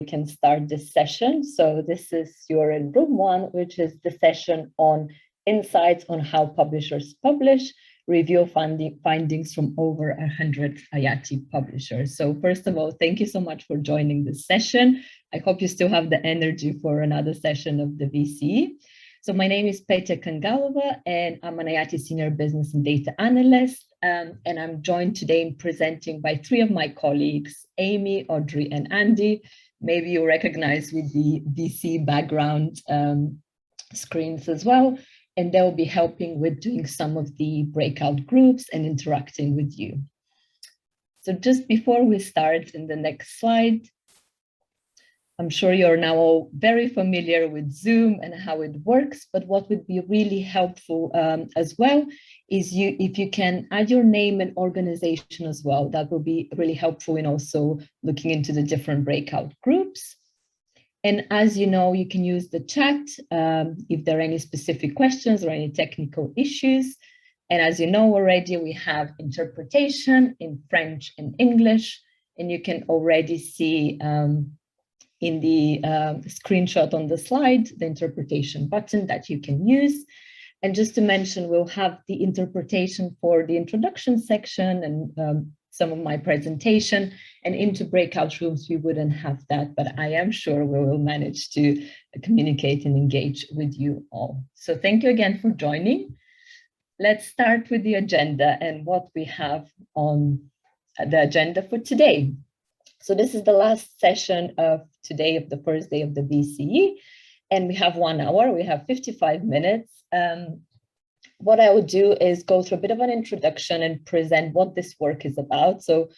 can start this session. So this is, you're in room 1, which is the session on insights on how publishers publish, review findings from over 100 IATI publishers. So first of all, thank you so much for joining this session. I hope you still have the energy for another session of the VCE. So my name is Petya Kangalova, and I'm an IATI Senior Business and Data Analyst. And I'm joined today in presenting by 3 of my colleagues, Amy, Audrey, and Andy. Maybe you recognize with the VC background screens as well. And they'll be helping with doing some of the breakout groups and interacting with you. So just before we start in the next slide, I'm sure you're now all very familiar with Zoom and how it works, but what would be really helpful as well is if you can add your name and organization as well. That will be really helpful in also looking into the different breakout groups. And as you know, you can use the chat if there are any specific questions or any technical issues. And as you know already, we have interpretation in French and English, and you can already see in the screenshot on the slide, the interpretation button that you can use. And just to mention, we'll have the interpretation for the introduction section and some of my presentation, and into breakout rooms, we wouldn't have that, but I am sure we will manage to communicate and engage with you all. So thank you again for joining. Let's start with the agenda and what we have on the agenda for today. So this is the last session of today, of the first day of the VCE, and we have 1 hour, we have 55 minutes. What I will do is go through a bit of an introduction and present what this work is about. So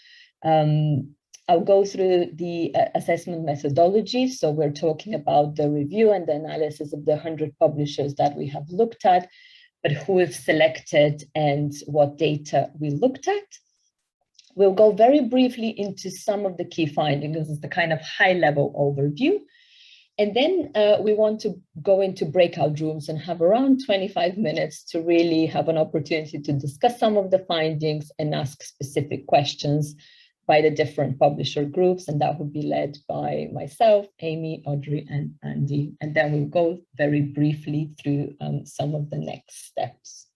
I'll go through the assessment methodology. So we're talking about the review and the analysis of the 100 publishers that we have looked at, but who we've selected and what data we looked at. We'll go very briefly into some of the key findings. This is the kind of high-level overview. And then we want to go into breakout rooms and have around 25 minutes to really have an opportunity to discuss some of the findings and ask specific questions by the different publisher groups. And that will be led by myself, Amy, Audrey, and Andy. And then we'll go very briefly through some of the next steps.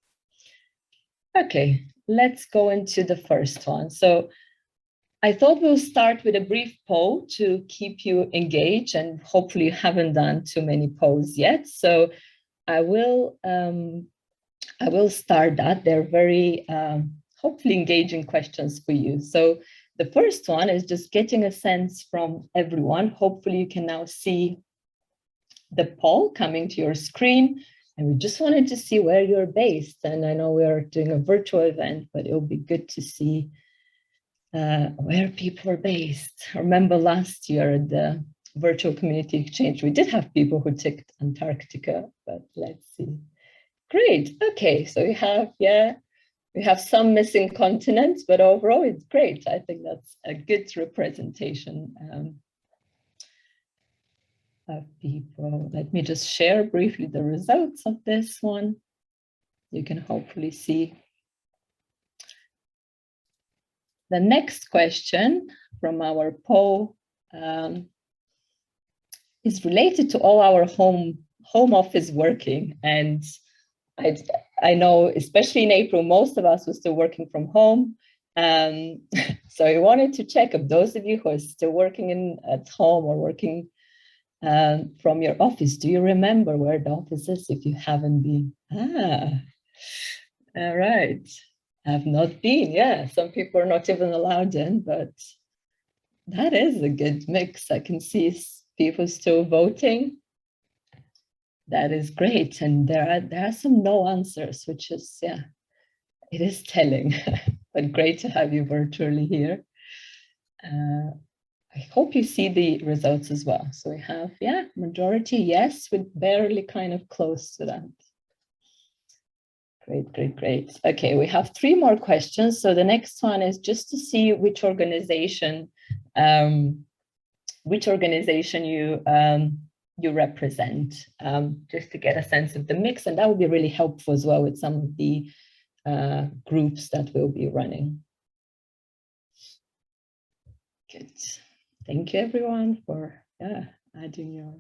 Okay, let's go into the first one. So I thought we'll start with a brief poll to keep you engaged, and hopefully you haven't done too many polls yet. So I will start that. They're very hopefully engaging questions for you. So the first one is just getting a sense from everyone. Hopefully you can now see the poll coming to your screen. And we just wanted to see where you're based. And I know we're doing a virtual event, but it'll be good to see where people are based. I remember last year at the virtual community exchange, we did have people who ticked Antarctica, but let's see. Great, okay, so we have some missing continents, but overall it's great. I think that's a good representation of people. Let me just share briefly the results of this one. You can hopefully see. The next question from our poll is related to all our home office working. And I know, especially in April, most of us were still working from home. So I wanted to check if those of you who are still working at home or working from your office, do you remember where the office is if you haven't been? All right. Have not been, yeah. Some people are not even allowed in, but that is a good mix. I can see people still voting. That is great. And there are some no answers, which is, yeah, it is telling, but great to have you virtually here. I hope you see the results as well. So we have, yeah, majority yes, with barely kind of close to that. Great, great, great. Okay, we have 3 more questions. So the next one is just to see which organization you represent, just to get a sense of the mix, and that will be really helpful as well with some of the groups that we'll be running. Good. Thank you, everyone, for adding your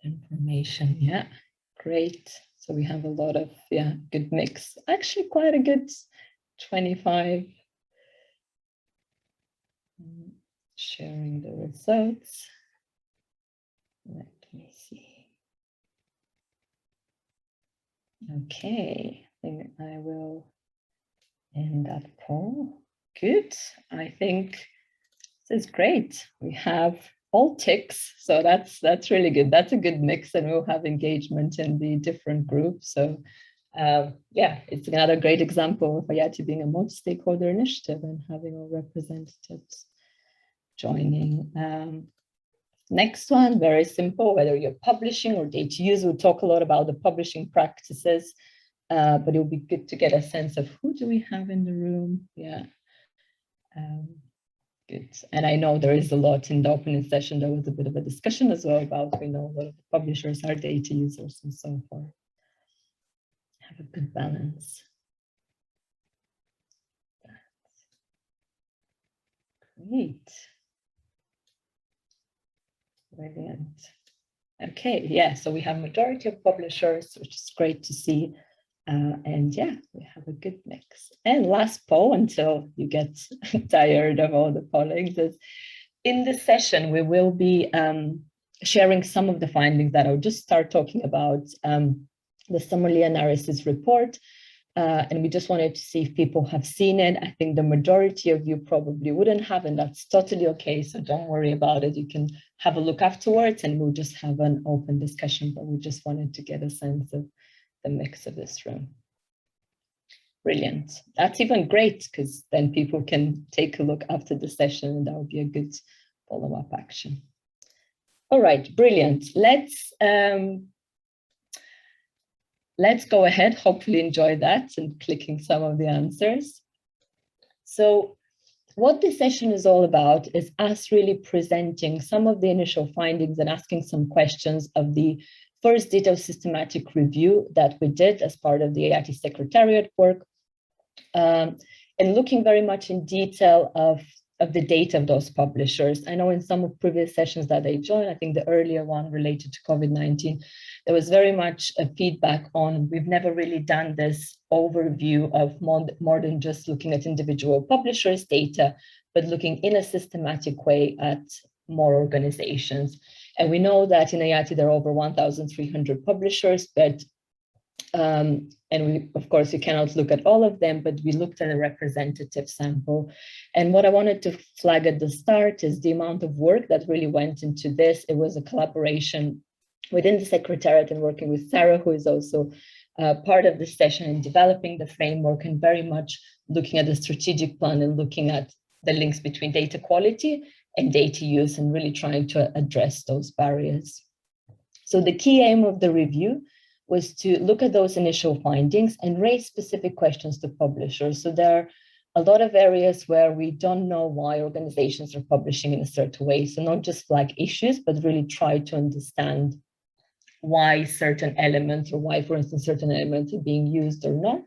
information. Yeah, great. So we have a lot of, yeah, good mix. Actually, quite a good 25. Sharing the results. Let me see. Okay, I think I will end that poll. Good. I think this is great. We have all ticks, so that's really good. That's a good mix, and we'll have engagement in the different groups. So yeah, it's another great example of IATI being a multi-stakeholder initiative and having all representatives joining. Next one, very simple, whether you're publishing or data use, we'll talk a lot about the publishing practices, but it'll be good to get a sense of who do we have in the room. Yeah, good. And I know there is a lot in the opening session. There was a bit of a discussion as well about, we know a lot of the publishers are data users and so forth. Have a good balance. Great. Brilliant. Okay, yeah, so we have majority of publishers, which is great to see. And yeah, we have a good mix. And last poll, until you get tired of all the pollings, is in this session, we will be sharing some of the findings that I'll just start talking about the summary analysis report. And we just wanted to see if people have seen it. I think the majority of you probably wouldn't have, and that's totally okay. So don't worry about it. You can have a look afterwards and we'll just have an open discussion, but we just wanted to get a sense of the mix of this room. Brilliant. That's even great, because then people can take a look after the session and that would be a good follow-up action. All right, brilliant. Let's go ahead, hopefully enjoy that and clicking some of the answers. So what this session is all about is us really presenting some of the initial findings and asking some questions of the first detailed systematic review that we did as part of the IATI Secretariat work, and looking very much in detail of the data of those publishers. I know in some of previous sessions that they joined, I think the earlier one related to COVID-19, there was very much a feedback on, we've never really done this overview of more than just looking at individual publishers' data, but looking in a systematic way at more organizations. And we know that in IATI there are over 1,300 publishers, but and we, of course, you cannot look at all of them, but we looked at a representative sample. And what I wanted to flag at the start is the amount of work that really went into this. It was a collaboration within the Secretariat and working with Sarah, who is also part of the session in developing the framework and very much looking at the strategic plan and looking at the links between data quality and data use and really trying to address those barriers. So the key aim of the review was to look at those initial findings and raise specific questions to publishers. So there are a lot of areas where we don't know why organizations are publishing in a certain way. So not just flag issues, but really try to understand why certain elements, or why, for instance, certain elements are being used or not.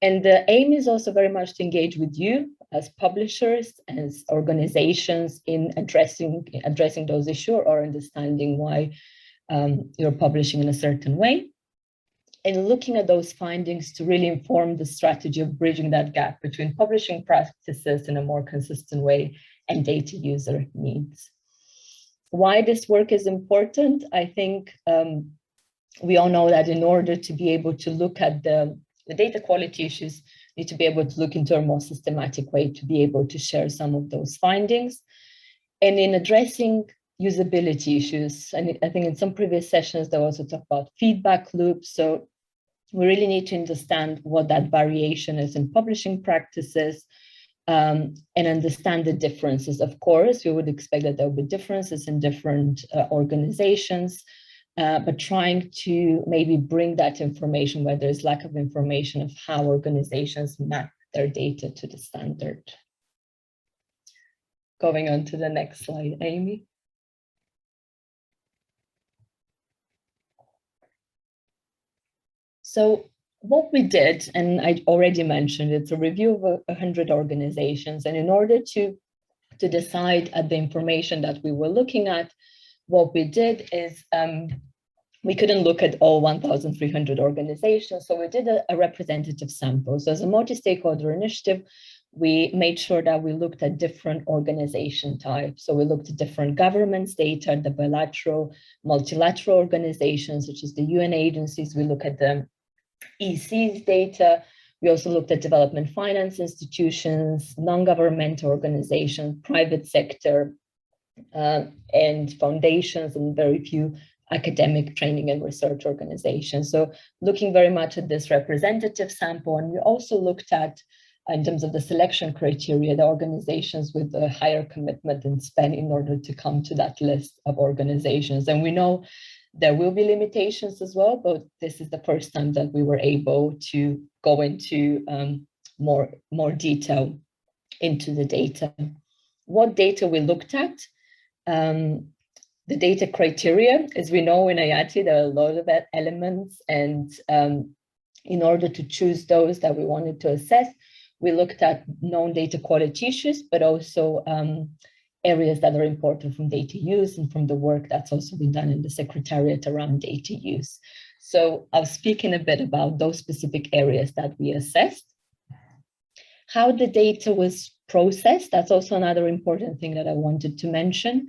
And the aim is also very much to engage with you as publishers, as organizations in addressing those issues or understanding why you're publishing in a certain way, and looking at those findings to really inform the strategy of bridging that gap between publishing practices in a more consistent way and data user needs. Why this work is important, I think we all know that in order to be able to look at the data quality issues, you need to be able to look into a more systematic way to be able to share some of those findings. And in addressing usability issues, and I think in some previous sessions, they also talk about feedback loops. So we really need to understand what that variation is in publishing practices, and understand the differences. Of course, we would expect that there will be differences in different organizations, but trying to maybe bring that information where there's lack of information of how organizations map their data to the standard. Going on to the next slide, Amy. So what we did, and I already mentioned, it's a review of 100 organizations. And in order to to decide the information that we were looking at, what we did is we couldn't look at all 1,300 organizations, so we did a representative sample. So as a multi-stakeholder initiative, we made sure that we looked at different organization types. So we looked at different governments data, the bilateral, multilateral organizations, such as the UN agencies. We look at the EC's data. We also looked at development finance institutions, non-governmental organizations, private sector, and foundations, and very few academic training and research organizations. So looking very much at this representative sample. And we also looked at, in terms of the selection criteria, the organizations with a higher commitment and spend in order to come to that list of organizations. And we know there will be limitations as well, but this is the first time that we were able to go into more detail into the data. What data we looked at? The data criteria, as we know in IATI, there are a lot of elements, and in order to choose those that we wanted to assess, we looked at known data quality issues, but also areas that are important from data use and from the work that's also been done in the Secretariat around data use. So I'll speak in a bit about those specific areas that we assessed. How the data was processed, that's also another important thing that I wanted to mention.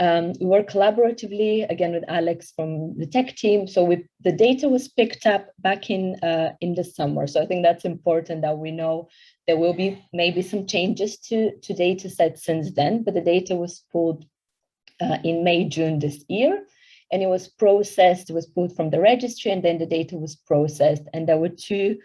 We work collaboratively, again, with Alex from the tech team. So the data was picked up back in the summer. So I think that's important that we know there will be maybe some changes to data sets since then, but the data was pulled in May, June this year, and it was processed, it was pulled from the registry, and then the data was processed. And there were two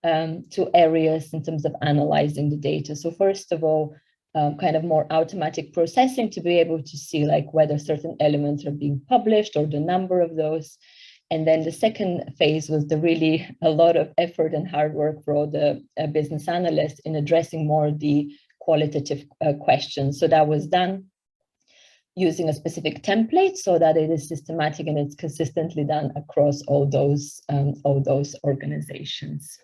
areas in terms of analyzing the data. So first of all, kind of more automatic processing to be able to see like whether certain elements are being published or the number of those. And then the second phase was really a lot of effort and hard work for all the business analysts in addressing more the qualitative questions. So that was done using a specific template so that it is systematic and it's consistently done across all those organizations.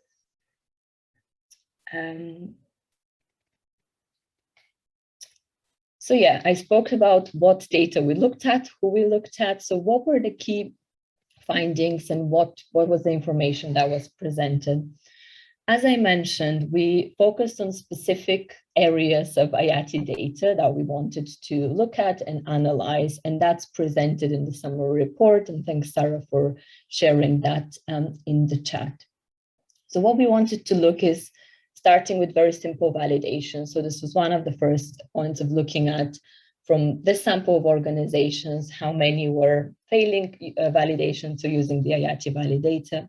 So yeah, I spoke about what data we looked at, who we looked at. So what were the key findings and what was the information that was presented? As I mentioned, we focused on specific areas of IATI data that we wanted to look at and analyze, and that's presented in the summary report. And thanks, Sarah, for sharing that in the chat. So what we wanted to look is starting with very simple validation. So this was one of the first points of looking at from this sample of organizations, how many were failing validation, so using the IATI validator.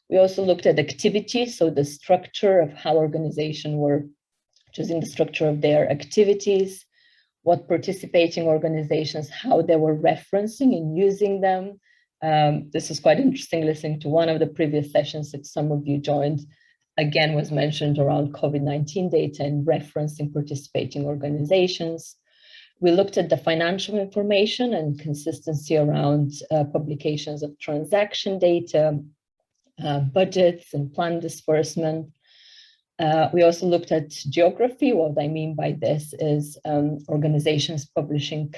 We also looked at activities, so the structure of how organizations were choosing the structure of their activities, what participating organizations, how they were referencing and using them. This was quite interesting listening to one of the previous sessions that some of you joined. Again, was mentioned around COVID-19 data and referencing participating organizations. We looked at the financial information and consistency around publications of transaction data, budgets and plan disbursement. We also looked at geography. What I mean by this is organizations publishing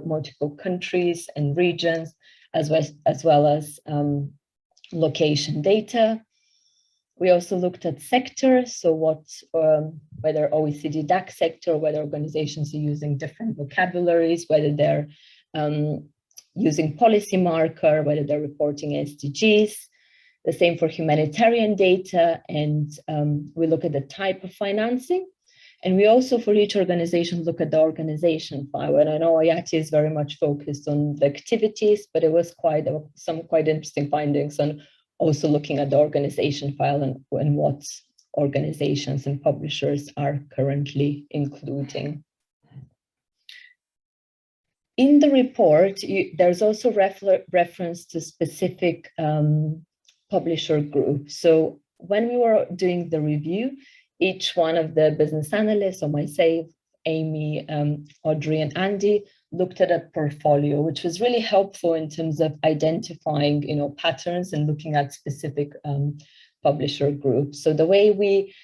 multiple countries and regions, as well as location data. We also looked at sectors, so whether OECD DAC sector, whether organizations are using different vocabularies, whether they're using policy marker, whether they're reporting SDGs. The same for humanitarian data, and we look at the type of financing. And we also, for each organization, look at the organization file. And I know IATI is very much focused on the activities, but there was some quite interesting findings on also looking at the organization file and what organizations and publishers are currently including. In the report, there's also reference to specific publisher groups. So when we were doing the review, each one of the business analysts, or myself, Amy, Audrey, and Andy, looked at a portfolio, which was really helpful in terms of identifying, patterns and looking at specific publisher groups. So the way we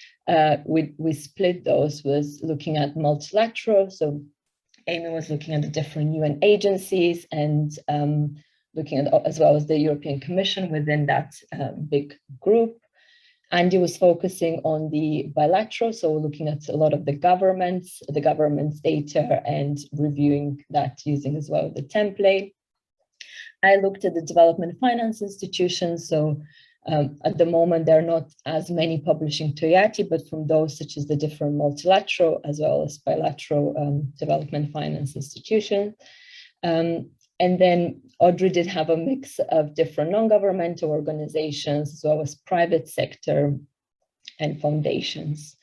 we split those, was looking at multilateral. So Amy was looking at the different UN agencies and looking at as well as the European Commission within that big group. Andy was focusing on the bilateral, so looking at a lot of the government's data and reviewing that using as well the template. I looked at the development finance institutions, so at the moment, there are not as many publishing to IATI, but from those such as the different multilateral as well as bilateral development finance institutions. And then Audrey did have a mix of different non-governmental organizations as well as private sector and foundations.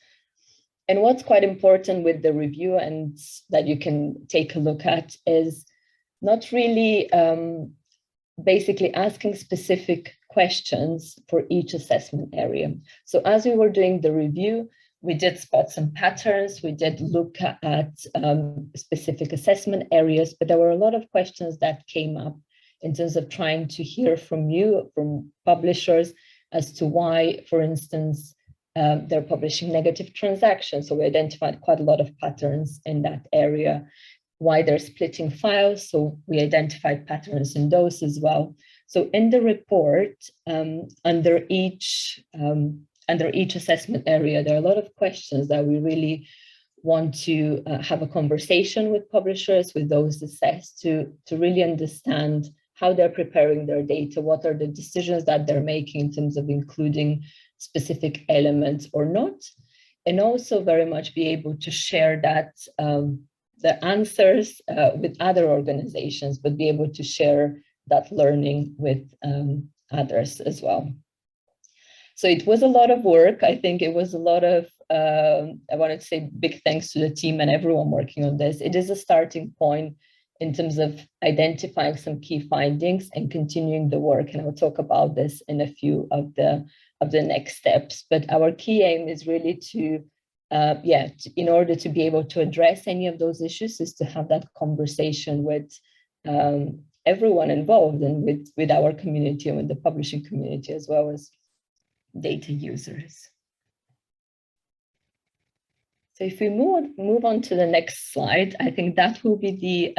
And what's quite important with the review and that you can take a look at is not really basically asking specific questions for each assessment area. So as we were doing the review, we did spot some patterns, we did look at specific assessment areas, but there were a lot of questions that came up in terms of trying to hear from you, from publishers, as to why, for instance, they're publishing negative transactions. So we identified quite a lot of patterns in that area, why they're splitting files. So we identified patterns in those as well. So in the report, under each assessment area, there are a lot of questions that we really want to have a conversation with publishers, with those assessed, to really understand how they're preparing their data, what are the decisions that they're making in terms of including specific elements or not, and also very much be able to share that the answers with other organizations, but be able to share that learning with others as well. So it was a lot of work. I think it was a lot of, I wanted to say big thanks to the team and everyone working on this. It is a starting point in terms of identifying some key findings and continuing the work. And I'll talk about this in a few of the next steps. But our key aim is really to, in order to be able to address any of those issues, is to have that conversation with everyone involved and with our community and with the publishing community, as well as data users. So if we move on to the next slide, I think that will be the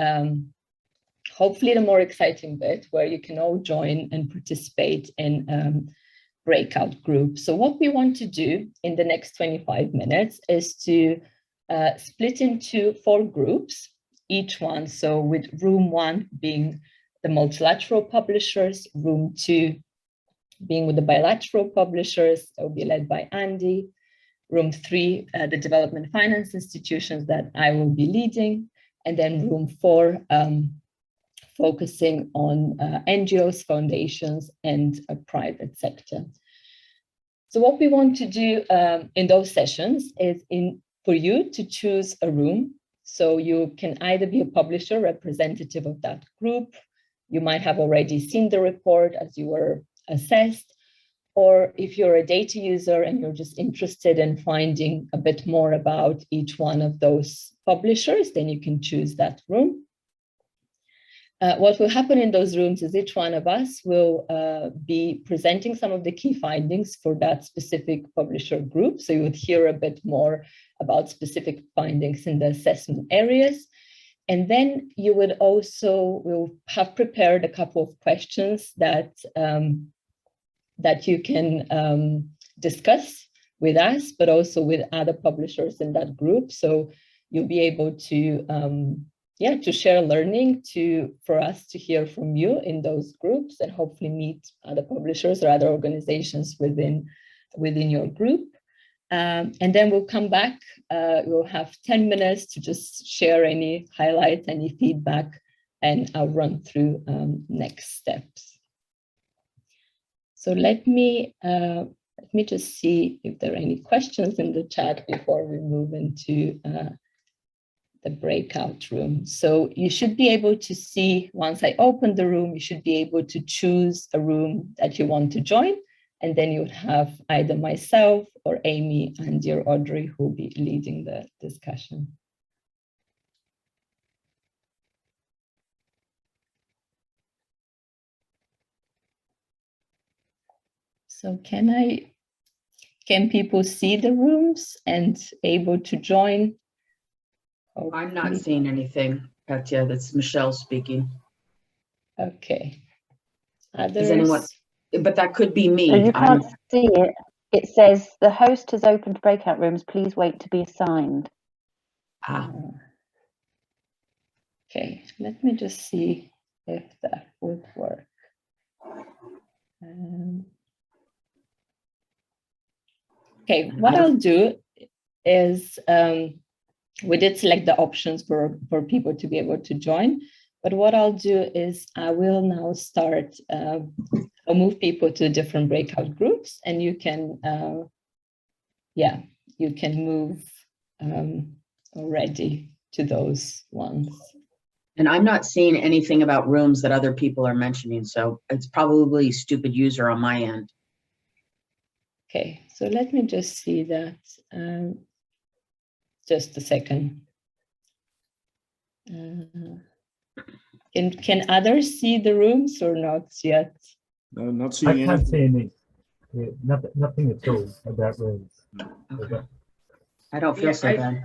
hopefully the more exciting bit, where you can all join and participate in breakout groups. So what we want to do in the next 25 minutes is to split into 4 groups, each one. So with room 1 being the multilateral publishers, room 2 being with the bilateral publishers, that will be led by Andy. Room 3, the development finance institutions that I will be leading. And then room 4, focusing on NGOs, foundations, and a private sector. So what we want to do in those sessions is for you to choose a room. So you can either be a publisher representative of that group. You might have already seen the report as you were assessed, or if you're a data user and you're just interested in finding a bit more about each one of those publishers, then you can choose that room. What will happen in those rooms is each one of us will be presenting some of the key findings for that specific publisher group. So you would hear a bit more about specific findings in the assessment areas. And then you would also, will have prepared a couple of questions that you can discuss with us, but also with other publishers in that group. So you'll be able to, to share learning, for us to hear from you in those groups, and hopefully meet other publishers or other organizations within your group. And then we'll come back. We'll have 10 minutes to just share any highlights, any feedback, and I'll run through next steps. So let me just see if there are any questions in the chat before we move into the breakout room. So you should be able to see, once I open the room, you should be able to choose a room that you want to join. And then you would have either myself or Amy and dear Audrey who will be leading the discussion. So can Can people see the rooms and able to join? I'm not seeing anything, Petya. That's Michelle speaking. Okay. Is anyone? But that could be me. So you can't see it. It says the host has opened breakout rooms. Please wait to be assigned. Okay, let me just see if that would work. Okay, what I'll do is we did select the options for people to be able to join, but what I'll do is I will now start, I'll move people to different breakout groups, and you can, you can move already to those ones. And I'm not seeing anything about rooms that other people are mentioning, so it's probably a stupid user on my end. Okay, so let me just see that. Just a second. Can others see the rooms or not yet? No, not seeing anything. I can't see any. Nothing at all about rooms. Okay. I don't feel so bad.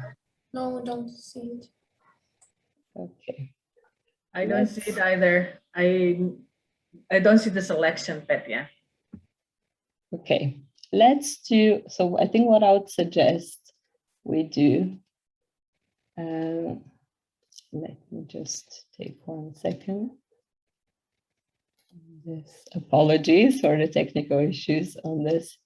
No, I don't see it. Okay. I don't see it either. I don't see the selection, Petya. Okay, let's do, so I think what I would suggest we do, let me just take 1 second. Apologies for the technical issues on this.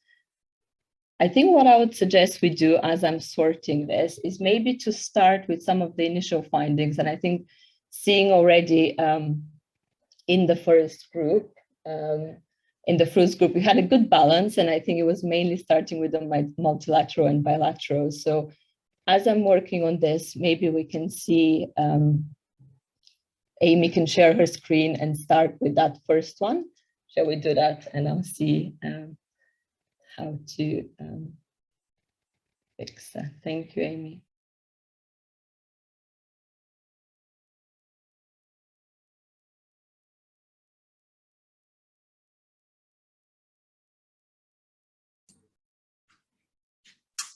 I think what I would suggest we do as I'm sorting this is maybe to start with some of the initial findings. And I think seeing already in the first group, we had a good balance, and I think it was mainly starting with the multilateral and bilateral. So as I'm working on this, maybe we can see, Amy can share her screen and start with that first one. Shall we do that? And I'll see how to fix that. Thank you, Amy.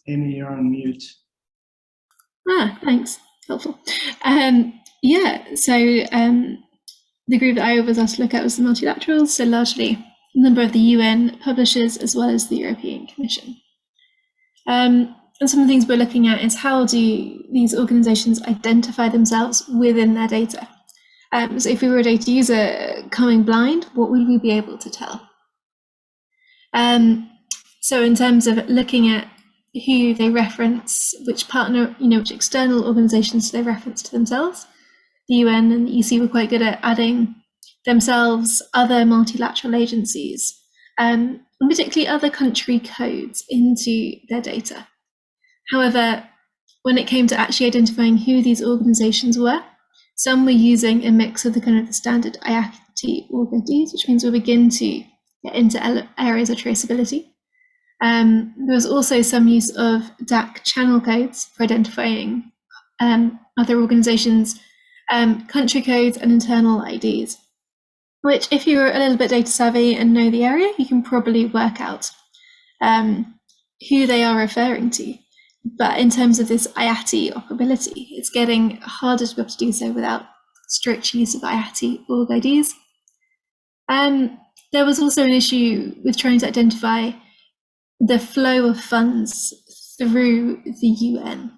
Amy, you're on mute. Thanks. Helpful. Yeah, so the group that I was asked to look at was the multilaterals, so largely a number of the UN publishers as well as the European Commission. And some of the things we're looking at is how do these organizations identify themselves within their data? So if we were a data user coming blind, what would we be able to tell? So in terms of looking at who they reference, which partner, which external organizations they reference to themselves, the UN and the EC were quite good at adding themselves, other multilateral agencies, and particularly other country codes into their data. However, when it came to actually identifying who these organizations were, some were using a mix of the kind of the standard IATI org IDs, which means we begin to get into areas of traceability. There was also some use of DAC channel codes for identifying other organizations, country codes and internal IDs, which if you're a little bit data savvy and know the area, you can probably work out who they are referring to. But in terms of this IATI operability, it's getting harder to be able to do so without strict use of IATI org IDs. There was also an issue with trying to identify the flow of funds through the UN,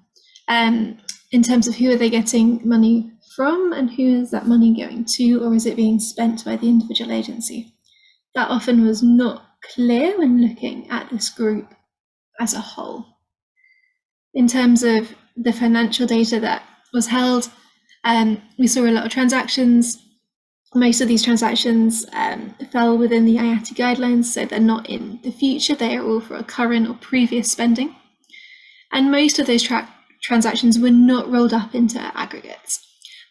in terms of who are they getting money from and who is that money going to, or is it being spent by the individual agency? That often was not clear when looking at this group as a whole. In terms of the financial data that was held, we saw a lot of transactions. Most of these transactions fell within the IATI guidelines, so they're not in the future, they are all for a current or previous spending. And most of those transactions were not rolled up into aggregates,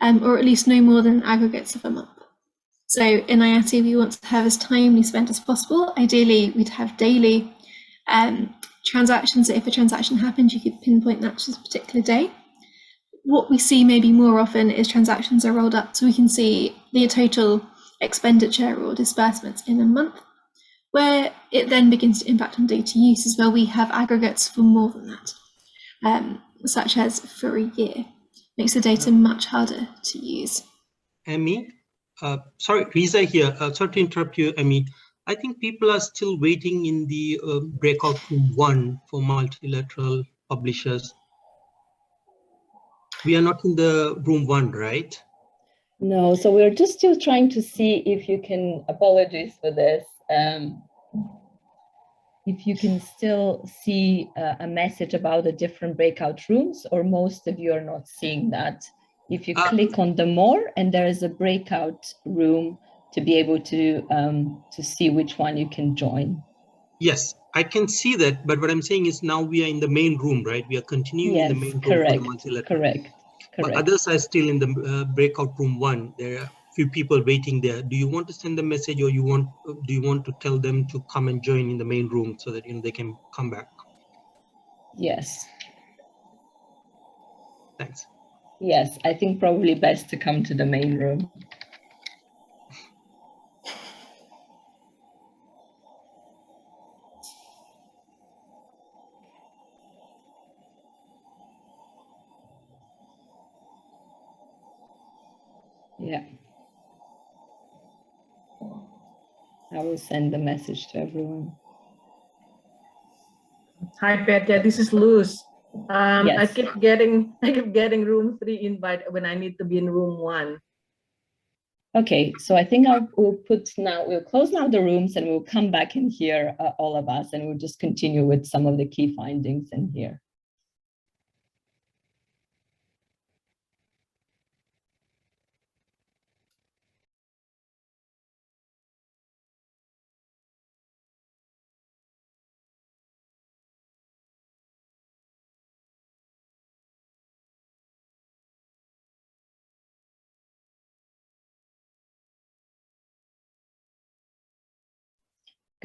or at least no more than aggregates of a month. So in IATI, we want to have as timely spent as possible. Ideally, we'd have daily transactions, so if a transaction happened, you could pinpoint that to a particular day. What we see maybe more often is transactions are rolled up, so we can see the total expenditure or disbursements in a month, Where it then begins to impact on data use is where we have aggregates for more than that, such as for a year. Makes the data much harder to use. Emmy, sorry, Riza here. Sorry to interrupt you, Emmy. I think people are still waiting in the breakout room 1 for multilateral publishers. We are not in the room 1, right? No, so we're just still trying to see if you can, apologies for this, if you can still see a message about the different breakout rooms, or most of you are not seeing that. If you click on the more, and there is a breakout room to be able to see which one you can join. Yes, I can see that, but what I'm saying is now we are in the main room, right? We are continuing in the main room for the multilateral. Correct. But others are still in the breakout room 1. There are a few people waiting there. Do you want to send a message, or do you want to tell them to come and join in the main room so that they can come back? Yes. Thanks. Yes, I think probably best to come to the main room. Yeah. I will send the message to everyone. Hi, Petya. This is Luz. Yes. I keep getting room 3 invite when I need to be in room 1. Okay, so I think we'll close now the rooms, and we'll come back in here, all of us, and we'll just continue with some of the key findings in here.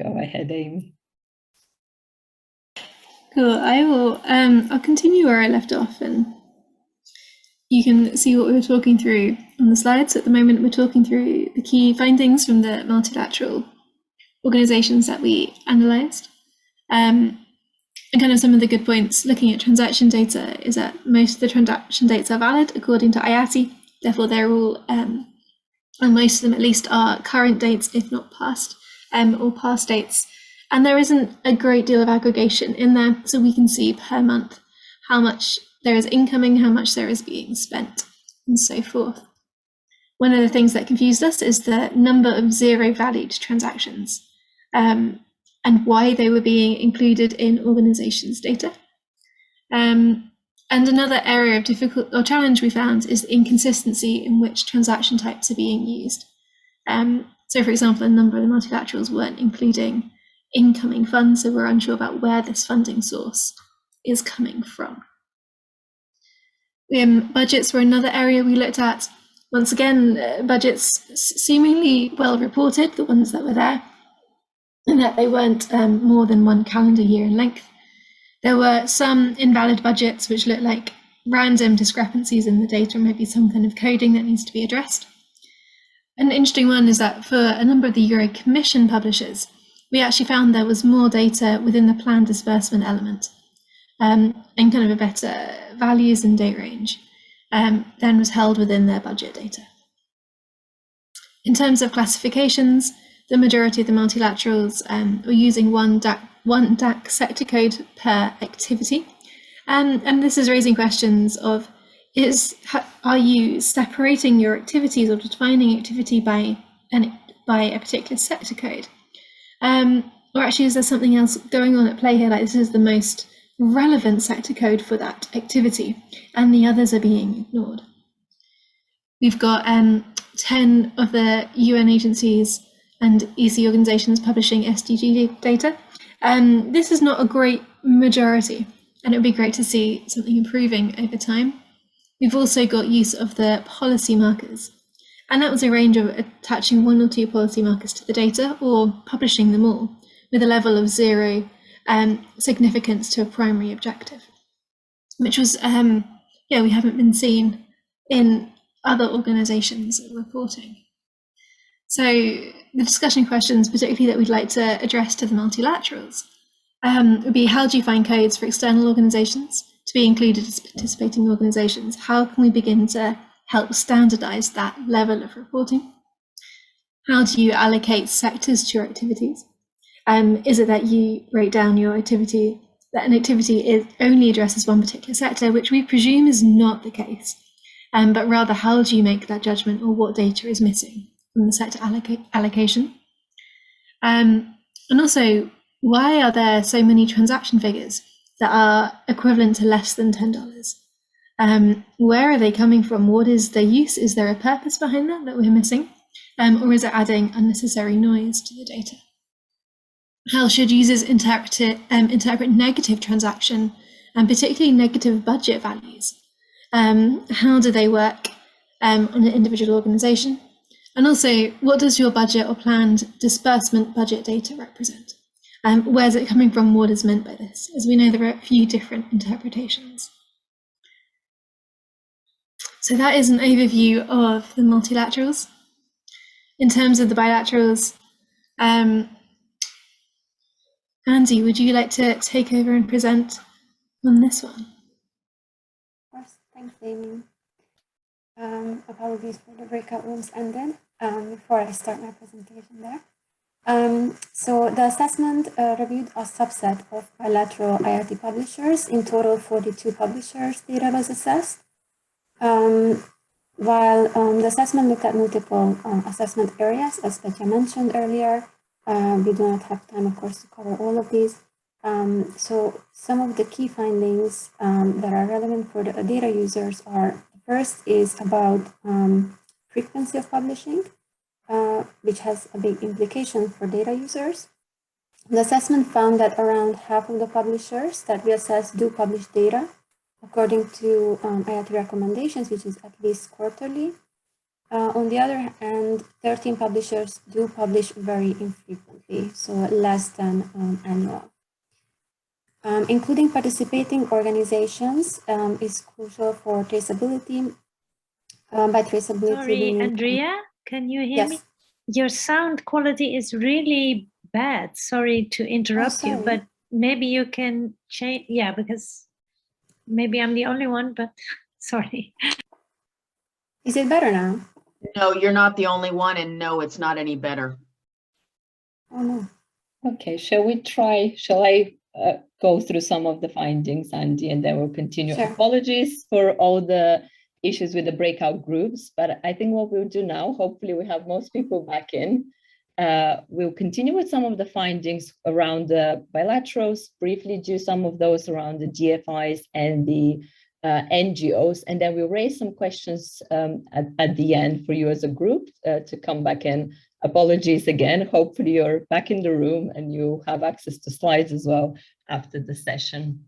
Go ahead, Amy. Cool. I'll continue where I left off, and you can see what we were talking through on the slides. At the moment, we're talking through the key findings from the multilateral organizations that we analyzed. And kind of some of the good points looking at transaction data is that most of the transaction dates are valid according to IATI. Therefore, they're all, and most of them at least, are current dates, if not past, or past dates. And there isn't a great deal of aggregation in there, so we can see per month how much there is incoming, how much there is being spent, and so forth. One of the things that confused us is the number of zero-valued transactions, and why they were being included in organizations' data. And another area of difficult or challenge we found is the inconsistency in which transaction types are being used. So, for example, a number of the multilaterals weren't including incoming funds, so we're unsure about where this funding source is coming from. Budgets were another area we looked at. Once again, budgets seemingly well reported, the ones that were there, and that they weren't more than 1 calendar year in length. There were some invalid budgets which looked like random discrepancies in the data, or maybe some kind of coding that needs to be addressed. An interesting one is that for a number of the Euro Commission publishers, we actually found there was more data within the planned disbursement element, and kind of a better values and date range than was held within their budget data. In terms of classifications, the majority of the multilaterals were using one DAC sector code per activity. And this is raising questions of, are you separating your activities or defining activity by a particular sector code? Or actually, is there something else going on at play here? Like, this is the most relevant sector code for that activity, and the others are being ignored. We've got 10 of the UN agencies and EC organizations publishing SDG data. This is not a great majority, and it would be great to see something improving over time. We've also got use of the policy markers, and that was a range of attaching 1 or 2 policy markers to the data or publishing them all with a level of 0 significance to a primary objective, which was, we haven't been seen in other organizations reporting. So the discussion questions, particularly that we'd like to address to the multilaterals, would be how do you find codes for external organisations to be included as participating organisations? How can we begin to help standardise that level of reporting? How do you allocate sectors to your activities? Is it that you break down your activity, that an activity only addresses one particular sector, which we presume is not the case, but rather how do you make that judgment, or what data is missing from the sector allocation? And also, why are there so many transaction figures that are equivalent to less than $10? Where are they coming from? What is their use? Is there a purpose behind that we're missing? Or is it adding unnecessary noise to the data? How should users interpret negative transaction, and particularly negative budget values? How do they work on an individual organisation? And also, what does your budget or planned disbursement budget data represent? Where's it coming from? What is meant by this? As we know, there are a few different interpretations. So that is an overview of the multilaterals. In terms of the bilaterals, Andy, would you like to take over and present on this one? Of course, thanks, Amy. Apologies for the breakout rooms ended before I start my presentation there. So the assessment reviewed a subset of bilateral IATI publishers. In total, 42 publishers' data was assessed. While the assessment looked at multiple assessment areas, as Petya mentioned earlier, we do not have time, of course, to cover all of these. So some of the key findings that are relevant for the data users are, first is about frequency of publishing, which has a big implication for data users. The assessment found that around half of the publishers that we assessed do publish data according to IATI recommendations, which is at least quarterly. On the other hand, 13 publishers do publish very infrequently, so less than annual. Including participating organizations is crucial for traceability. By traceability, sorry, Andrea, can you hear me? Your sound quality is really bad. Sorry to interrupt you, but maybe you can change. Yeah, because maybe I'm the only one, but sorry. Is it better now? No, you're not the only one, and no, it's not any better. Oh no. Okay, shall I go through some of the findings, Andy, and then we'll continue. Sure. Apologies for all the issues with the breakout groups, but I think what we'll do now, hopefully we have most people back in. We'll continue with some of the findings around the bilaterals, briefly do some of those around the DFIs and the NGOs, and then we'll raise some questions at the end for you as a group to come back in. Apologies again, hopefully you're back in the room and you have access to slides as well after the session.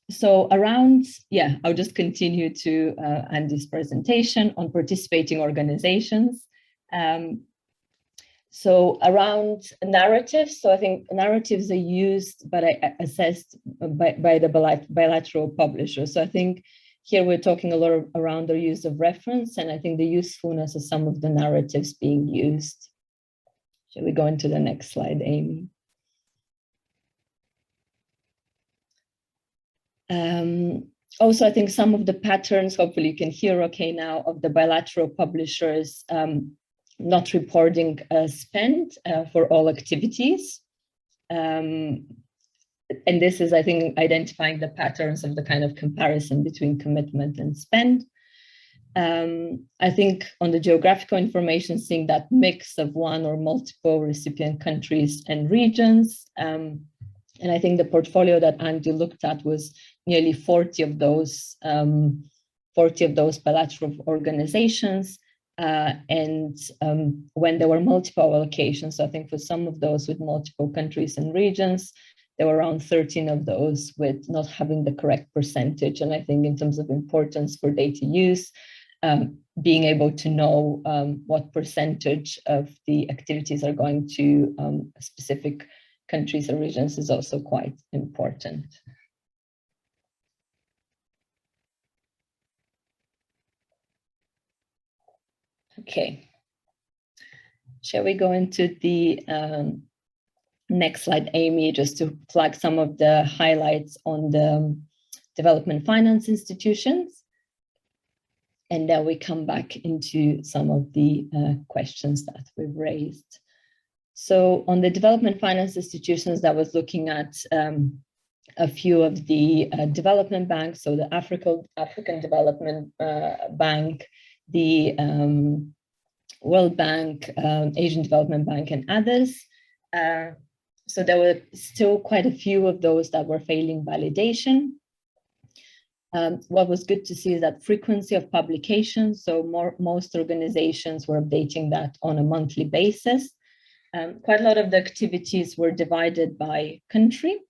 So I'll just continue to Andy's presentation on participating organizations. So around narratives, so I think narratives are used, but assessed by the bilateral publishers. So I think here we're talking a lot around the use of reference, and I think the usefulness of some of the narratives being used. Shall we go into the next slide, Amy? Also, I think some of the patterns, hopefully you can hear okay now, of the bilateral publishers not reporting spend for all activities. And this is, I think, identifying the patterns of the kind of comparison between commitment and spend. I think on the geographical information, seeing that mix of one or multiple recipient countries and regions. And I think the portfolio that Andy looked at was nearly 40 of those bilateral organizations. And when there were multiple allocations, so I think for some of those with multiple countries and regions, there were around 13 of those with not having the correct percentage. And I think in terms of importance for data use, being able to know what percentage of the activities are going to specific countries or regions is also quite important. Okay. Shall we go into the next slide, Amy, just to flag some of the highlights on the development finance institutions? And then we come back into some of the questions that we've raised. So on the development finance institutions, that was looking at a few of the development banks, so the African Development Bank, the World Bank, Asian Development Bank, and others. So there were still quite a few of those that were failing validation. What was good to see is that frequency of publication. So most organizations were updating that on a monthly basis. Quite a lot of the activities were divided by country.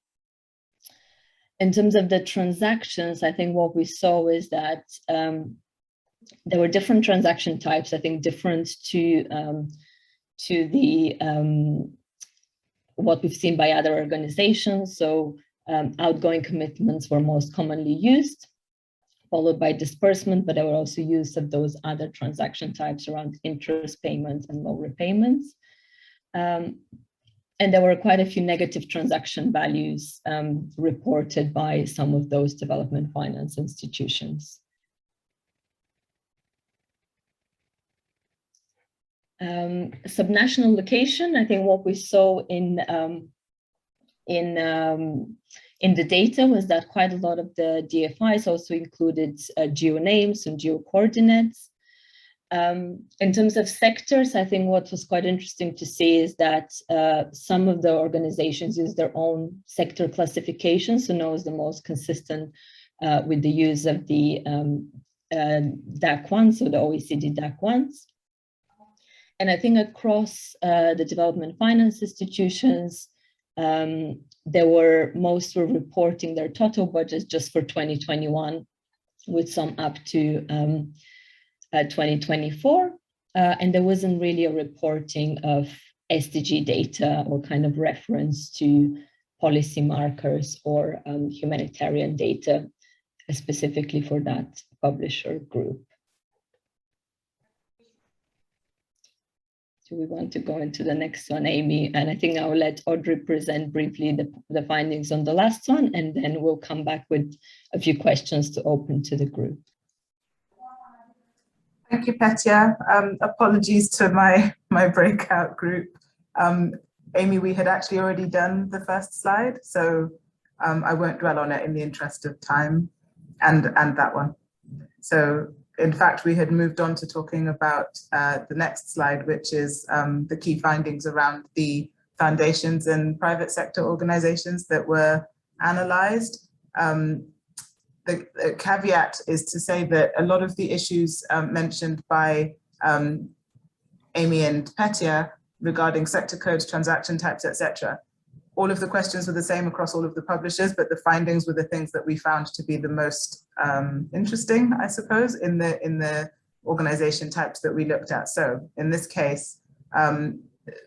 In terms of the transactions, I think what we saw is that there were different transaction types, I think different to the what we've seen by other organizations. So outgoing commitments were most commonly used, followed by disbursement, but there were also use of those other transaction types around interest payments and loan repayments. And there were quite a few negative transaction values reported by some of those development finance institutions. Subnational location, I think what we saw in the data was that quite a lot of the DFIs also included geonames and geocoordinates. In terms of sectors, I think what was quite interesting to see is that some of the organizations use their own sector classification, so now is the most consistent with the use of the DAC1, so the OECD DAC1s. And I think across the development finance institutions, most were reporting their total budgets just for 2021, with some up to 2024. And there wasn't really a reporting of SDG data or kind of reference to policy markers or humanitarian data specifically for that publisher group. Do we want to go into the next one, Amy? And I think I will let Audrey present briefly the findings on the last one, and then we'll come back with a few questions to open to the group. Thank you, Petya. Apologies to my breakout group. Amy, we had actually already done the first slide, so I won't dwell on it in the interest of time, and that one. So in fact, we had moved on to talking about the next slide, which is the key findings around the foundations and private sector organizations that were analyzed. The caveat is to say that a lot of the issues mentioned by Amy and Petya regarding sector codes, transaction types, etc. All of the questions were the same across all of the publishers, but the findings were the things that we found to be the most interesting, I suppose, in the organization types that we looked at. So in this case,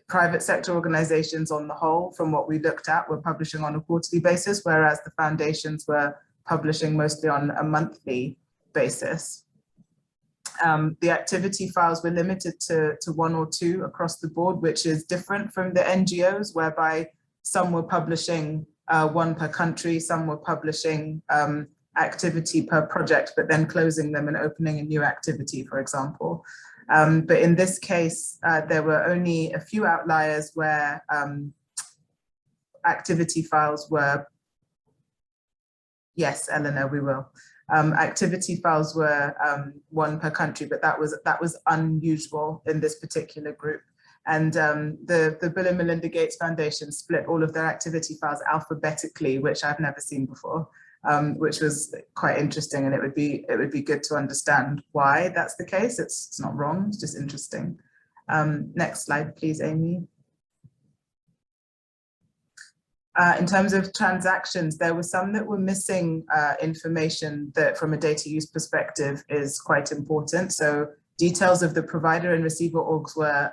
private sector organizations on the whole, from what we looked at, were publishing on a quarterly basis, whereas the foundations were publishing mostly on a monthly basis. The activity files were limited to 1 or 2 across the board, which is different from the NGOs, whereby some were publishing 1 per country, some were publishing activity per project, but then closing them and opening a new activity, for example. But in this case, there were only a few outliers where activity files were, yes, Eleanor, we will. Activity files were 1 per country, but that was unusual in this particular group. And the Bill and Melinda Gates Foundation split all of their activity files alphabetically, which I've never seen before, which was quite interesting. And it would be good to understand why that's the case. It's not wrong, it's just interesting. Next slide, please, Amy. In terms of transactions, there were some that were missing information that from a data use perspective is quite important. So details of the provider and receiver orgs were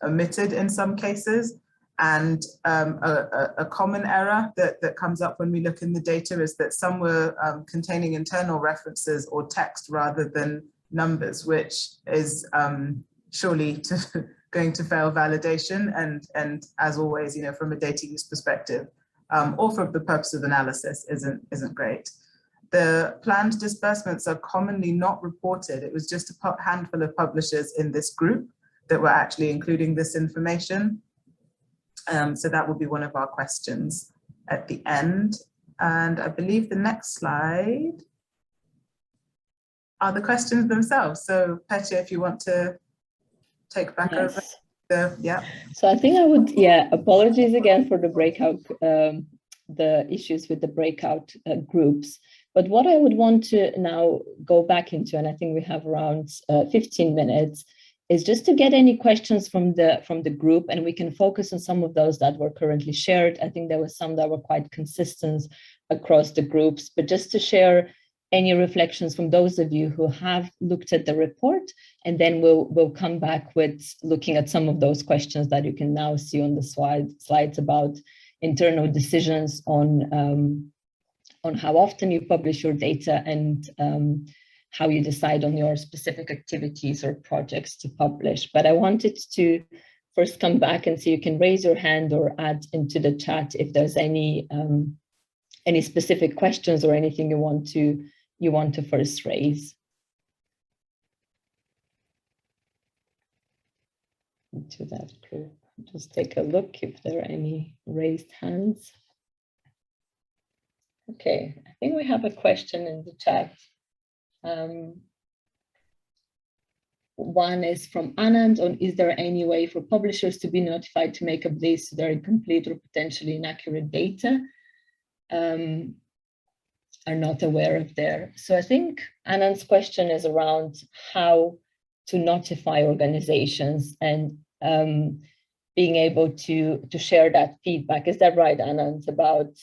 omitted in some cases. And a common error that comes up when we look in the data is that some were containing internal references or text rather than numbers, which is surely going to fail validation, and as always, from a data use perspective, or for the purpose of analysis, isn't great. The planned disbursements are commonly not reported. It was just a handful of publishers in this group that were actually including this information. So that will be one of our questions at the end. And I believe the next slide are the questions themselves. So Petya, if you want to take back over. So I think I would, apologies again for the breakout, the issues with the breakout groups. But what I would want to now go back into, and I think we have around 15 minutes, is just to get any questions from the group, and we can focus on some of those that were currently shared. I think there were some that were quite consistent across the groups, but just to share any reflections from those of you who have looked at the report, and then we'll come back with looking at some of those questions that you can now see on the slides about internal decisions on how often you publish your data and how you decide on your specific activities or projects to publish. But I wanted to first come back and see, you can raise your hand or add into the chat if there's any specific questions or anything you want to first raise. Into that group, just take a look if there are any raised hands. Okay, I think we have a question in the chat. One is from Anand on, is there any way for publishers to be notified to make updates to their incomplete or potentially inaccurate data? Are not aware of there. So I think Anand's question is around how to notify organizations and being able to share that feedback. Is that right, Anand? About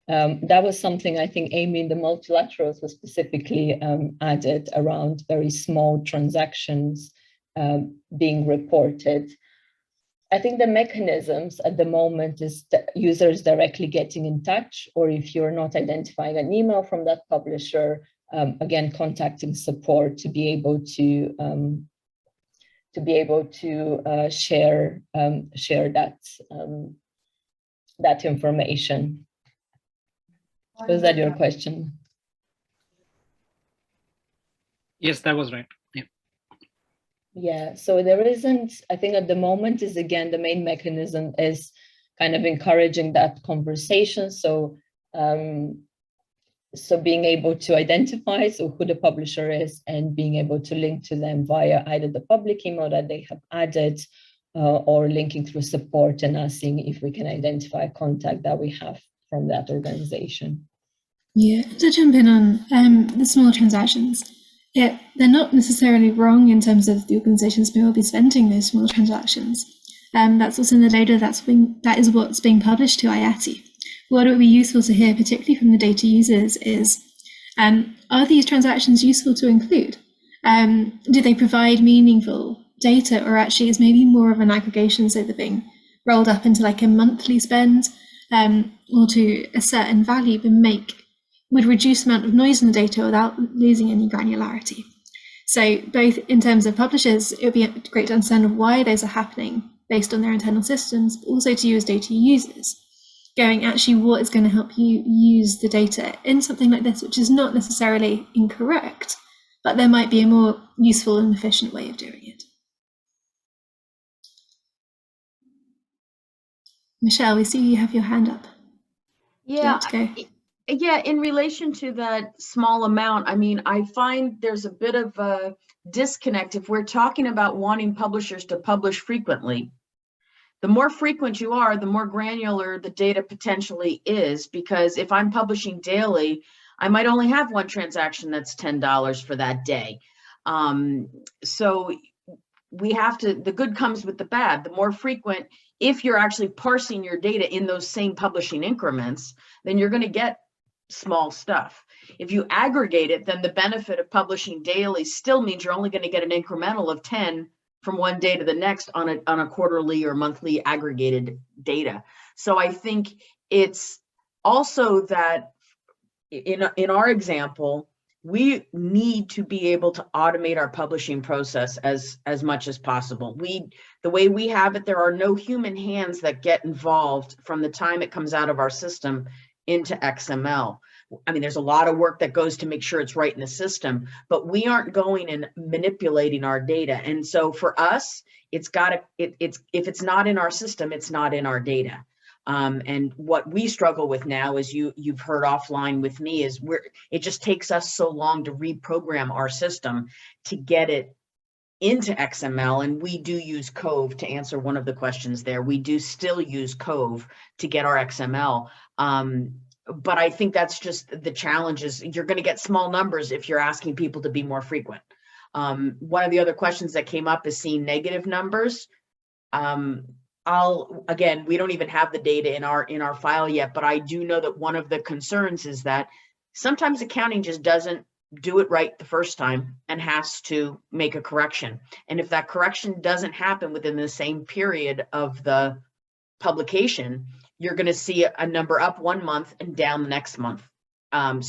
that was something I think Amy in the multilaterals was specifically added around very small transactions being reported. I think the mechanisms at the moment is the users directly getting in touch, or if you're not identifying an email from that publisher, again, contacting support to be able to share that information. Was that your question? Yes, that was right. Yeah. Yeah, so there isn't, I think at the moment is, again, the main mechanism is kind of encouraging that conversation. So, so being able to identify who the publisher is and being able to link to them via either the public email that they have added or linking through support and us seeing if we can identify a contact that we have from that organization. Yeah, to jump in on the small transactions, they're not necessarily wrong in terms of the organizations may well be spending those small transactions. That's also in the data that is what's being published to IATI. What would be useful to hear, particularly from the data users, is are these transactions useful to include? Do they provide meaningful data, or actually is maybe more of an aggregation, so they're being rolled up into like a monthly spend or to a certain value, but would reduce the amount of noise in the data without losing any granularity. So both in terms of publishers, it would be great to understand why those are happening based on their internal systems, but also to you as data users, going actually what is going to help you use the data in something like this, which is not necessarily incorrect, but there might be a more useful and efficient way of doing it. Michelle, we see you have your hand up. Yeah. Yeah, in relation to that small amount, I mean, I find there's a bit of a disconnect if we're talking about wanting publishers to publish frequently. The more frequent you are, the more granular the data potentially is, because if I'm publishing daily, I might only have one transaction that's $10 for that day. So we have to, the good comes with the bad. The more frequent, if you're actually parsing your data in those same publishing increments, then you're going to get small stuff. If you aggregate it, then the benefit of publishing daily still means you're only going to get an incremental of 10 from one day to the next on a quarterly or monthly aggregated data. So I think it's also that in our example, we need to be able to automate our publishing process as much as possible. The way we have it, there are no human hands that get involved from the time it comes out of our system into XML. I mean, there's a lot of work that goes to make sure it's right in the system, but we aren't going and manipulating our data. And so for us, if it's not in our system, it's not in our data. And what we struggle with now, as you've heard offline with me, is it just takes us so long to reprogram our system to get it into XML. And we do use Cove to answer one of the questions there. We do still use Cove to get our XML. But I think that's just the challenge is you're going to get small numbers if you're asking people to be more frequent. One of the other questions that came up is seeing negative numbers. Again, we don't even have the data in our file yet, but I do know that one of the concerns is that sometimes accounting just doesn't do it right the first time and has to make a correction. And if that correction doesn't happen within the same period of the publication, you're going to see a number up one month and down the next month. And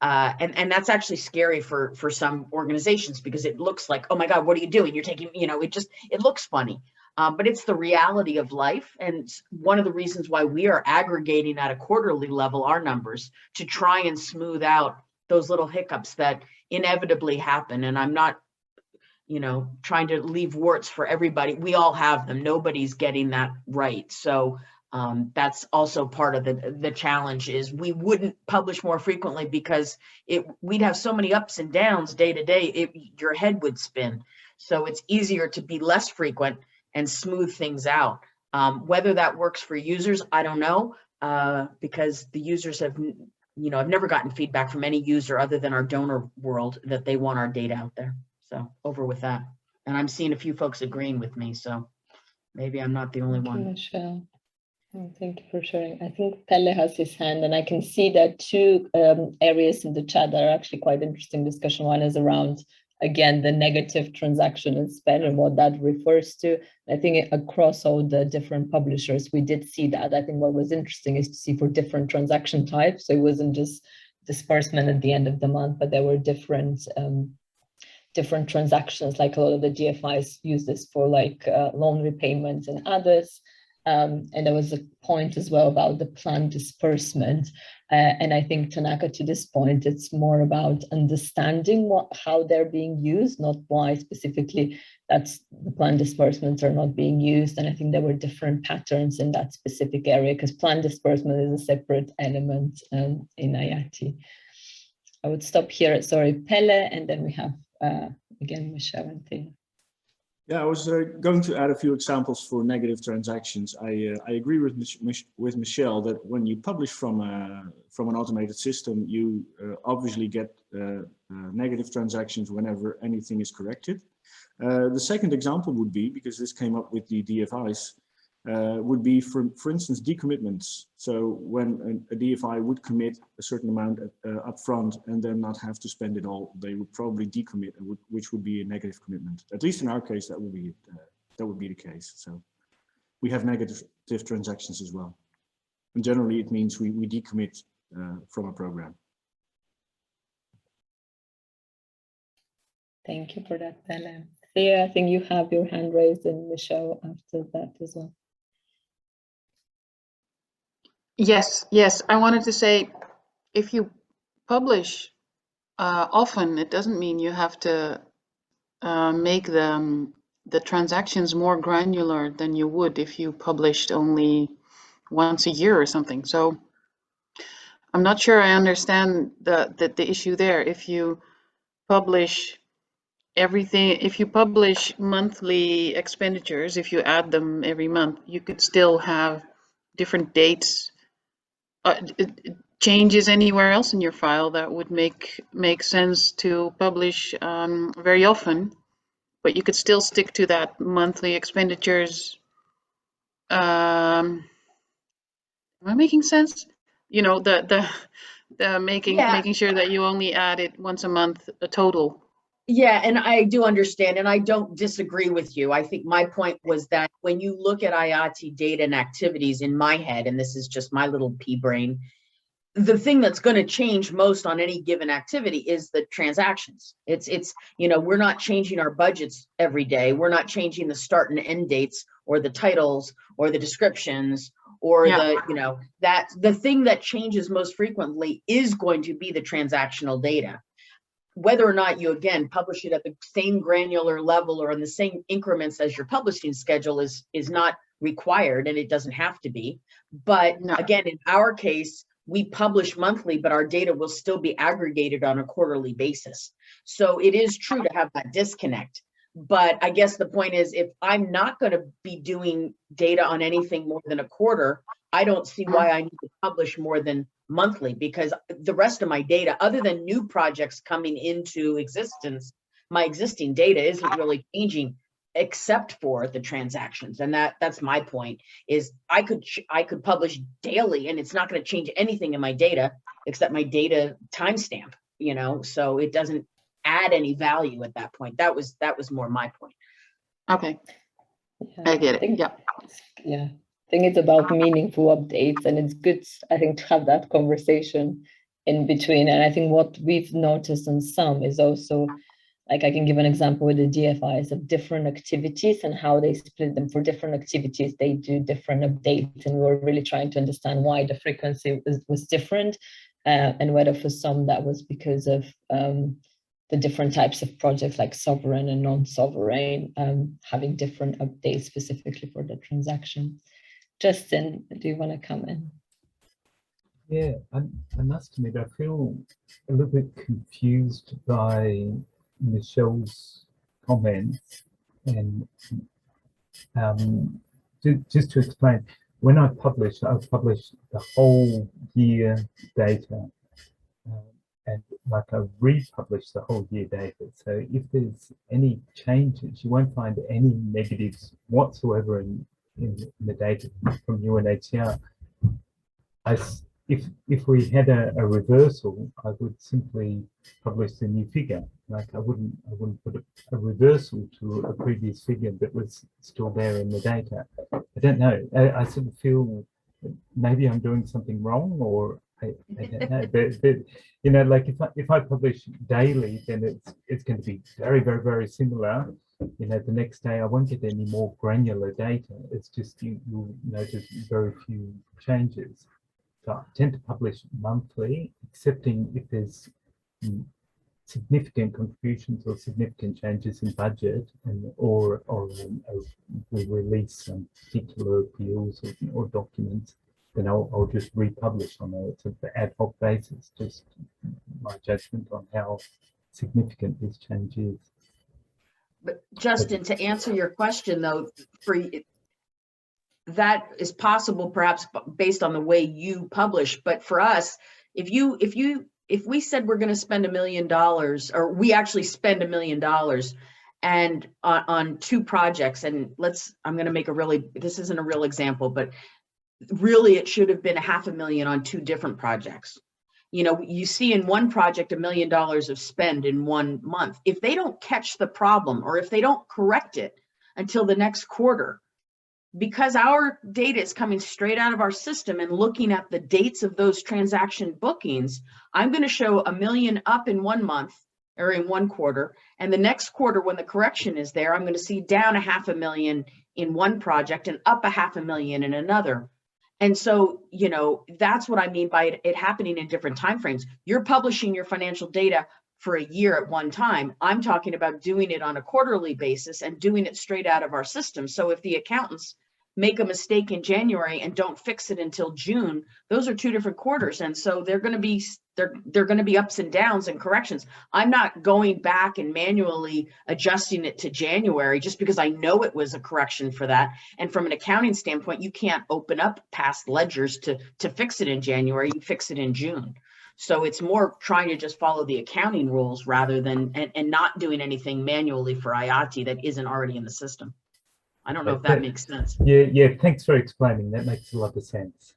that's actually scary for some organizations because it looks like, oh my God, what are you doing? You're taking, it looks funny. But it's the reality of life. And one of the reasons why we are aggregating at a quarterly level our numbers to try and smooth out those little hiccups that inevitably happen. And I'm not, trying to leave warts for everybody. We all have them. Nobody's getting that right. So that's also part of the challenge is we wouldn't publish more frequently because we'd have so many ups and downs day to day, your head would spin. So it's easier to be less frequent and smooth things out. Whether that works for users, I don't know, because the users have, I've never gotten feedback from any user other than our donor world that they want our data out there. So over with that. And I'm seeing a few folks agreeing with me, so maybe I'm not the only one. Michelle. Oh, thank you for sharing. I think Pelle has his hand, and I can see that two areas in the chat that are actually quite interesting discussion. One is around, again, the negative transaction and spend and what that refers to. I think across all the different publishers, we did see that. I think what was interesting is to see for different transaction types. So it wasn't just disbursement at the end of the month, but there were different transactions. Like a lot of the DFIs use this for loan repayments and others. And there was a point as well about the planned disbursement. And I think, Tanaka, to this point, it's more about understanding how they're being used, not why specifically that's the planned disbursements are not being used. And I think there were different patterns in that specific area because planned disbursement is a separate element in IATI. I would stop here. Sorry, Pelle, and then we have, again, Michelle and Thea. Yeah, I was going to add a few examples for negative transactions. I agree with Michelle that when you publish from an automated system, you obviously get negative transactions whenever anything is corrected. The second example would be, because this came up with the DFIs, would be for instance decommitments. So when a DFI would commit a certain amount up front and then not have to spend it all, they would probably decommit, which would be a negative commitment. At least in our case, that would be the case. So we have negative transactions as well, and generally it means we decommit from a program. Thank you for that, Pelle. Thea, I think you have your hand raised, and Michelle after that as well. Yes. I wanted to say, if you publish often, it doesn't mean you have to make the transactions more granular than you would if you published only once a year or something. So I'm not sure I understand the issue there. If you publish everything, if you publish monthly expenditures, if you add them every month, you could still have different dates. Changes anywhere else in your file that would make sense to publish very often, but you could still stick to that monthly expenditures. Am I making sense? Making sure that you only add it once a month, a total. Yeah, and I do understand, and I don't disagree with you. I think my point was that when you look at IATI data and activities in my head, and this is just my little pea brain, the thing that's going to change most on any given activity is the transactions. It's you know, we're not changing our budgets every day. We're not changing the start and end dates or the titles or the descriptions or the, you know, that the thing that changes most frequently is going to be the transactional data. Whether or not you, again, publish it at the same granular level or in the same increments as your publishing schedule is not required, and it doesn't have to be. But again, in our case, we publish monthly, but our data will still be aggregated on a quarterly basis. So it is true to have that disconnect. But I guess the point is, if I'm not going to be doing data on anything more than a quarter, I don't see why I need to publish more than monthly, because the rest of my data, other than new projects coming into existence, my existing data isn't really changing except for the transactions. And that's my point, is I could publish daily and it's not going to change anything in my data except my data timestamp, you know, so it doesn't add any value at that point. That was more my point. Okay. Yeah, I get it. Yeah. I think it's about meaningful updates, and it's good, I think, to have that conversation in between. And I think what we've noticed in some is also, like, I can give an example with the DFIs of different activities and how they split them. For different activities, they do different updates, and we were really trying to understand why the frequency was different, and whether for some that was because of the different types of projects, like sovereign and non-sovereign, having different updates specifically for the transaction. Justin, do you want to come in? Yeah, I must admit, I feel a little bit confused by Michelle's comments. And just to explain, when I publish the whole year data, and like I republish the whole year data. So if there's any changes, you won't find any negatives whatsoever in the data from UNHCR. If we had a reversal, I would simply publish the new figure. Like I wouldn't put a reversal to a previous figure that was still there in the data. I don't know. I sort of feel maybe I'm doing something wrong, or I don't know. But you know, like if I publish daily, then it's going to be very, very, very similar. You know, the next day I won't get any more granular data. It's just you'll notice very few changes. So I tend to publish monthly, excepting if there's significant contributions or significant changes in budget, and or we release some particular appeals or documents, then I'll just republish on a sort of ad hoc basis, just my judgment on how significant this change is. But Justin, to answer your question though, that is possible perhaps based on the way you publish, but for us, if we said we're going to spend $1 million, or we actually spend $1 million and on two projects, and I'm going to make this isn't a real example, but really it should have been $500,000 on two different projects. You know, you see in one project $1 million of spend in 1 month. If they don't catch the problem, or if they don't correct it until the next quarter, because our data is coming straight out of our system and looking at the dates of those transaction bookings, I'm going to show $1 million up in 1 month or in 1 quarter. And the next quarter, when the correction is there, I'm going to see down $500,000 in one project and up $500,000 in another. And so, you know, that's what I mean by it happening in different timeframes. You're publishing your financial data for a year at one time. I'm talking about doing it on a quarterly basis and doing it straight out of our system. So if the accountants make a mistake in January and don't fix it until June, those are 2 different quarters. And so they're going to be ups and downs and corrections. I'm not going back and manually adjusting it to January just because I know it was a correction for that. And from an accounting standpoint, you can't open up past ledgers to fix it in January, you fix it in June. So it's more trying to just follow the accounting rules rather than, and not doing anything manually for IATI that isn't already in the system. I don't know if that makes sense. Yeah, thanks for explaining. That makes a lot of sense.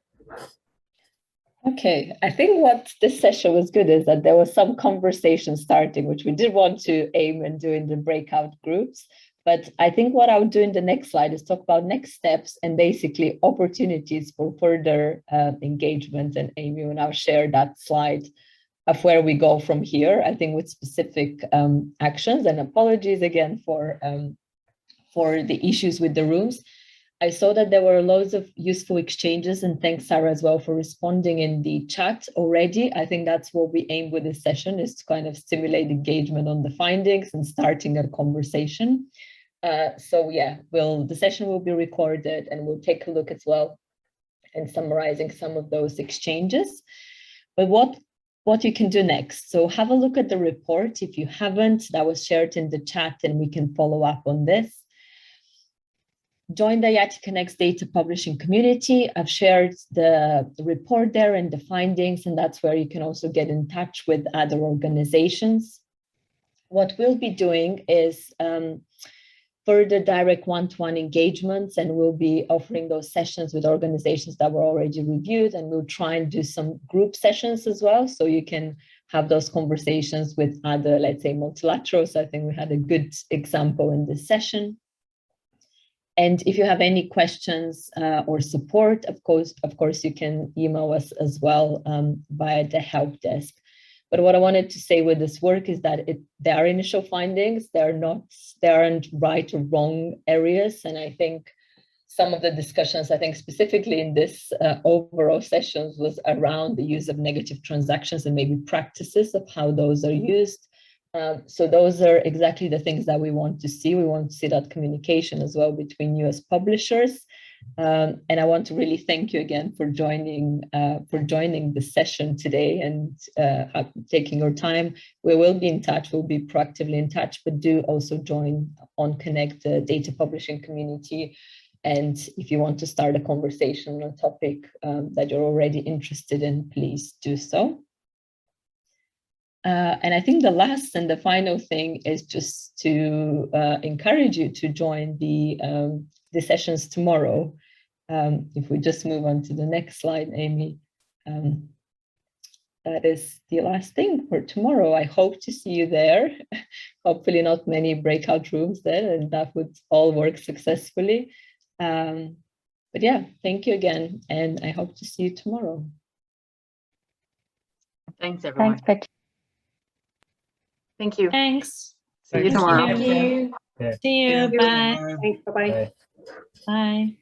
Okay, I think what this session was good is that there was some conversation starting, which we did want to aim and do in the breakout groups. But I think what I would do in the next slide is talk about next steps and basically opportunities for further engagement. And Amy will now share that slide of where we go from here, I think with specific actions. And apologies again for the issues with the rooms. I saw that there were loads of useful exchanges, and thanks, Sarah, as well for responding in the chat already. I think that's what we aim with this session, is to kind of stimulate engagement on the findings and starting a conversation. So yeah, the session will be recorded, and we'll take a look as well and summarizing some of those exchanges. But what you can do next. So have a look at the report. If you haven't, that was shared in the chat, and we can follow up on this. Join the IATI Connect's data publishing community. I've shared the report there and the findings, and that's where you can also get in touch with other organizations. What we'll be doing is further direct one-to-one engagements, and we'll be offering those sessions with organizations that were already reviewed, and we'll try and do some group sessions as well, so you can have those conversations with other, let's say, multilaterals. I think we had a good example in this session. And if you have any questions or support, of course, you can email us as well via the help desk. But what I wanted to say with this work is that there are initial findings. There aren't right or wrong areas. And I think some of the discussions, I think specifically in this overall sessions, was around the use of negative transactions and maybe practices of how those are used. So those are exactly the things that we want to see. We want to see that communication as well between you as publishers. And I want to really thank you again for joining the session today and taking your time. We will be in touch. We'll be proactively in touch, but do also join on Connect, the data publishing community. And if you want to start a conversation on a topic that you're already interested in, please do so. And I think the last and the final thing is just to encourage you to join the sessions tomorrow. If we just move on to the next slide, Amy, that is the last thing for tomorrow. I hope to see you there. Hopefully not many breakout rooms there, and that would all work successfully. But yeah, thank you again, and I hope to see you tomorrow. Thanks, everyone. Thanks, Petya. Thank you. Thanks. See you tomorrow. Thank you. Yeah. See you. Bye. Thanks. Bye-bye. Bye.